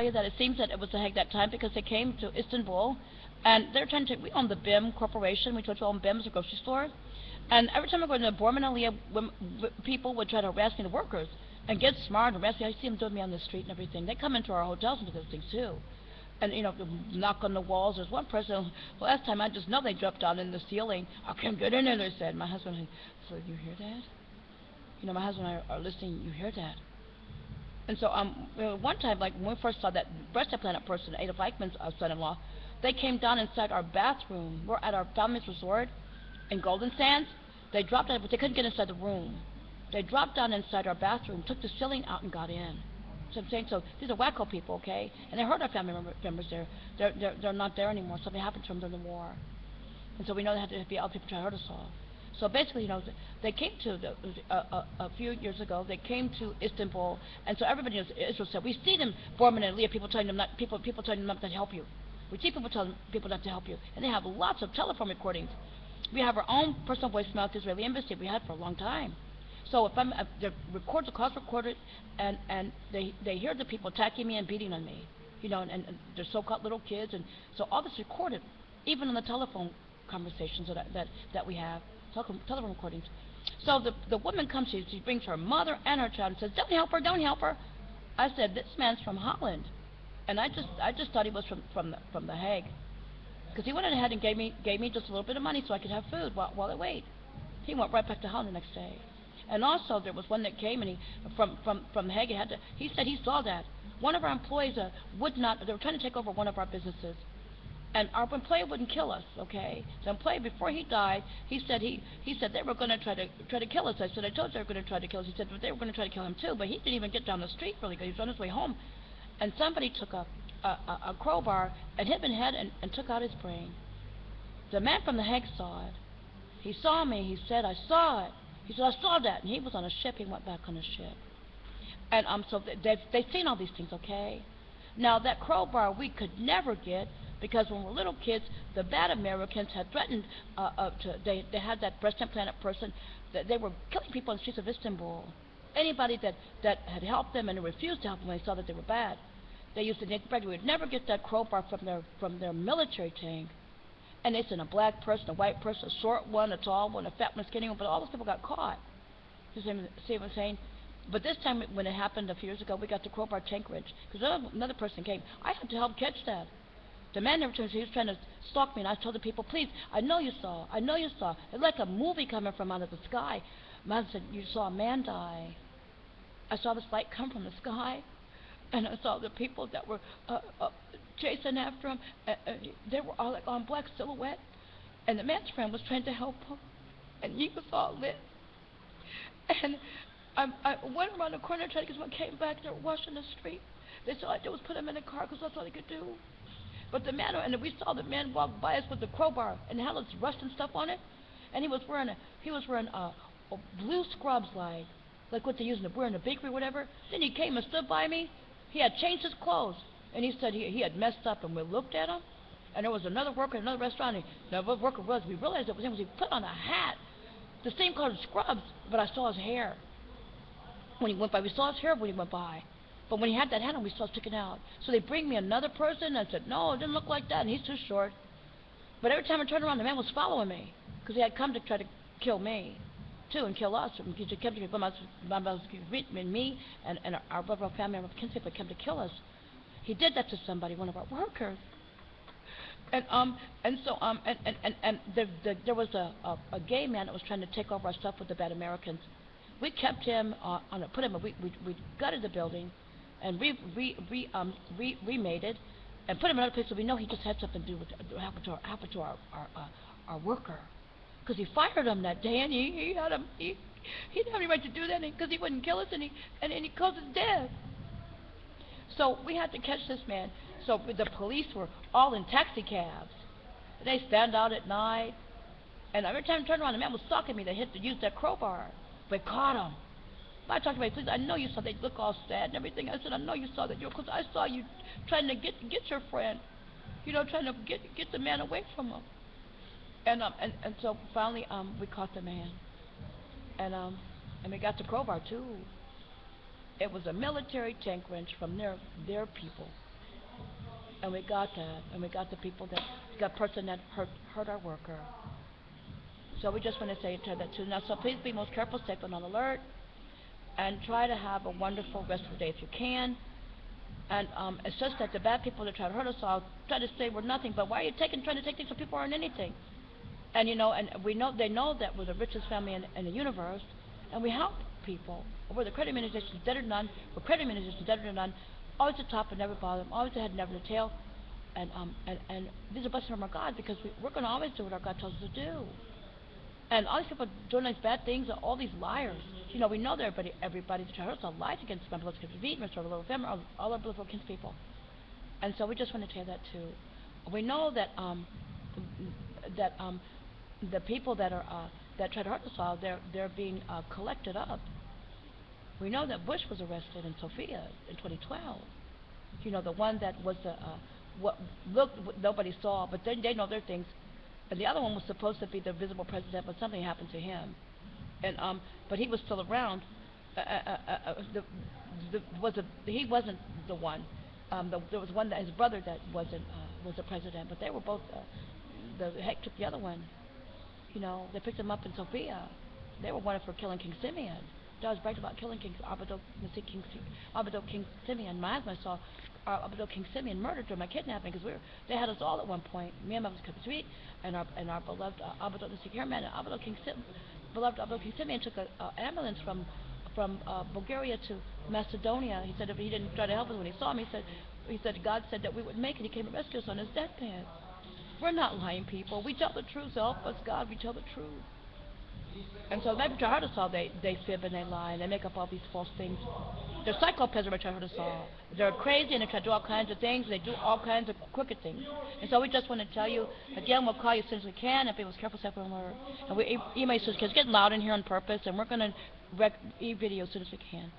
you that it seems that it was the Hague that time because they came to Istanbul, and they're trying to. We own the BIM Corporation. We told you own BIM's, a grocery store, and every time I go to the Borman Aliyah, people would try to harass me, the workers, and get smart and harass me. I see them doing me on the street and everything. They come into our hotels and do those things too. And knock on the walls. There's one person. Last time I just know they dropped down in the ceiling. I can't get in there. They said. My husband. So you hear that? My husband and I are listening. You hear that? And so one time, like when we first saw that breast implant person, Adolf Eichmann's son-in-law, they came down inside our bathroom. We're at our family's resort in Golden Sands. They dropped down, but they couldn't get inside the room. They dropped down inside our bathroom, took the ceiling out, and got in. So I'm saying, so these are wacko people, okay? And they hurt our family members there. They're not there anymore. Something happened to them during the war, and so we know there had to be other people trying to hurt us all. So basically, they came to a few years ago. They came to Istanbul, and so everybody knows. Israel said, we see them, Borman and Leah, people telling them not to help you. We see people telling people not to help you, and they have lots of telephone recordings. We have our own personal voicemail at the Israeli embassy. We had for a long time. So if the calls recorded, and they hear the people attacking me and beating on me, and they're so-called little kids, and so all this recorded, even on the telephone conversations that we have. Telephone recordings. So the woman comes, she brings her mother and her child and says, don't help her, don't help her. I said, this man's from Holland, and I just thought he was from the Hague, because he went ahead and gave me just a little bit of money so I could have food while I wait. He went right back to Holland the next day. And also there was one that came, and he from Hague he said he saw that one of our employees would not. They were trying to take over one of our businesses. And our employee wouldn't kill us, okay? The employee, before he died, he said they were going to try to kill us. I said, I told you they were going to try to kill us. He said, but they were going to try to kill him too. But he didn't even get down the street really good. He was on his way home, and somebody took a crowbar and hit him in the head and took out his brain. The man from the Hague saw it. He saw me. He said, I saw it. He said, I saw that. And he was on a ship. He went back on a ship. And so they've seen all these things, okay? Now that crowbar we could never get, because when we were little kids, the bad Americans had threatened they had that breast implanted person, that they were killing people in the streets of Istanbul. Anybody that had helped them and refused to help them when they saw that they were bad, they used to we would never get that crowbar from their military tank. And they sent a black person, a white person, a short one, a tall one, a fat one, a skinny one, but all those people got caught. You see what I'm saying? But this time, when it happened a few years ago, we got the crowbar tank wrench, because another person came. I had to help catch that. The man never told me. He was trying to stalk me, and I told the people, please, I know you saw. It's like a movie coming from out of the sky. Man said, you saw a man die. I saw this light come from the sky, and I saw the people that were chasing after him. They were all like on black silhouette, and the man's friend was trying to help him, and he was all lit. And I went around the corner, tried to get someone, came back, they were washing the street. They said all I did was put him in the car because that's all they could do. But the man, and we saw the man walk by us with the crowbar and had its rust and stuff on it, and he was wearing a blue scrubs like what they use in a bakery or whatever. Then he came and stood by me. He had changed his clothes, and he said he had messed up, and we looked at him, and there was another worker in another restaurant, and the worker we realized it was him because he put on a hat, the same color as scrubs, but I saw his hair. When he went by, we saw his hair when he went by. But when he had that hat on, we saw it sticking out. So they bring me another person, and I said, no, it didn't look like that, and he's too short. But every time I turned around, the man was following me, because he had come to try to kill me, too, and kill us. He kept me and our brother, family member, Kinsey, came to kill us. He did that to somebody, one of our workers. And there was a gay man that was trying to take over our stuff with the bad Americans. We kept him we gutted the building, and remade it, and put him in another place so we know he just had something to do with what happened to our worker, because he fired him that day, and he didn't have any right to do that because he wouldn't kill us, and he caused his death. So we had to catch this man. So the police were all in taxi cabs. They stand out at night, and every time I turned around, the man was stalking me. They used that crowbar. We caught him. I talked to my police. I know you saw. They look all sad and everything. I said, I know you saw that, because I saw you trying to get your friend, trying to get the man away from him. And so finally we caught the man, and we got the crowbar too. It was a military tank wrench from their people. And we got that. And we got the people that got person that hurt our worker. So we just want to say to that too. Now, so please be most careful, stay on alert, and try to have a wonderful rest of the day if you can. And it's just that the bad people that try to hurt us all try to say we're nothing. But why are you trying to take things from people who aren't anything? And and they know that we're the richest family in the universe, and we help people. We're the credit administration, dead or none. We're credit administration, dead or none. Always the top and never bottom. Always the head, never the tail. And these are blessings from our God because we're going to always do what our God tells us to do. And all these people doing these bad things are all these liars. We know that everybody that hurts us lies against my beloved kids, restore the little family, all our beloved kinspeople. And so we just want to tell you that too. We know that the people that are that try to hurt us all, they're being collected up. We know that Bush was arrested in Sofia in 2012. The one that was what nobody saw, but then they know their things. And the other one was supposed to be the visible president, but something happened to him. And but he was still around. He wasn't the one. There was one that his brother that was the president, but they were both. The heck took the other one. They picked him up in Sofia. They were wanted for killing King Simeon. I was bragged about killing King Simeon. My husband saw Abdul King Simeon murdered during my kidnapping because they had us all at one point. Me and my husband Sweet and our beloved Abdul Securman and beloved Abdul King Simeon took an ambulance from Bulgaria to Macedonia. He said if he didn't try to help us when he saw me, he said God said that we would make it. He came to rescue us on his deathbed. We're not lying people. We tell the truth. So help us God. We tell the truth. And so maybe to hurt us all, they fib and they lie and they make up all these false things. They're psychopaths that try to hurt us all. They're crazy and they try to do all kinds of things. They do all kinds of crooked things. And so we just want to tell you, again, we'll call you as soon as we can. And be careful, step on alert. And we email you, because it's getting loud in here on purpose. And we're going to e-video as soon as we can.